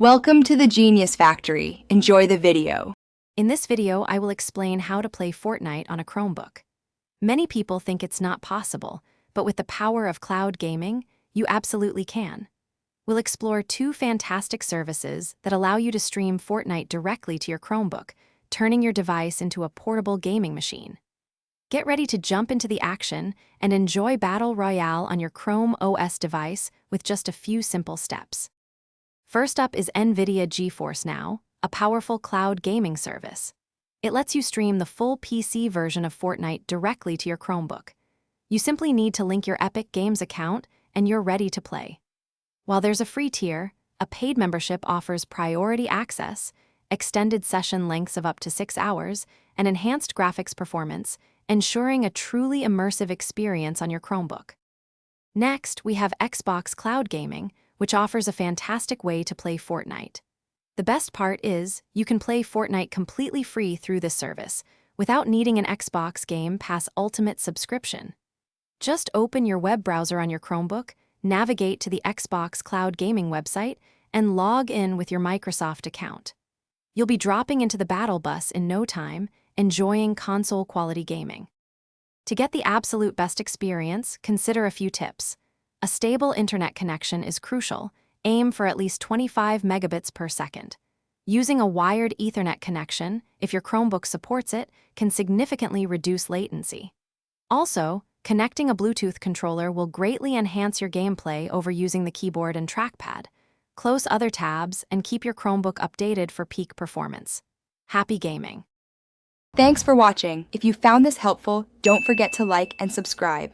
Welcome to the Genius Factory. Enjoy the video. In this video, I will explain how to play Fortnite on a Chromebook. Many people think it's not possible, but with the power of cloud gaming, you absolutely can. We'll explore two fantastic services that allow you to stream Fortnite directly to your Chromebook, turning your device into a portable gaming machine. Get ready to jump into the action and enjoy Battle Royale on your Chrome OS device with just a few simple steps. First up is NVIDIA GeForce Now, a powerful cloud gaming service. It lets you stream the full PC version of Fortnite directly to your Chromebook. You simply need to link your Epic Games account and you're ready to play. While there's a free tier, a paid membership offers priority access, extended session lengths of up to 6 hours, and enhanced graphics performance, ensuring a truly immersive experience on your Chromebook. Next, we have Xbox Cloud Gaming, which offers a fantastic way to play Fortnite. The best part is, you can play Fortnite completely free through this service, without needing an Xbox Game Pass Ultimate subscription. Just open your web browser on your Chromebook, navigate to the Xbox Cloud Gaming website, and log in with your Microsoft account. You'll be dropping into the battle bus in no time, enjoying console-quality gaming. To get the absolute best experience, consider a few tips. A stable internet connection is crucial. Aim for at least 25 megabits per second. Using a wired Ethernet connection, if your Chromebook supports it, can significantly reduce latency. Also, connecting a Bluetooth controller will greatly enhance your gameplay over using the keyboard and trackpad. Close other tabs and keep your Chromebook updated for peak performance. Happy gaming! Thanks for watching. If you found this helpful, don't forget to like and subscribe.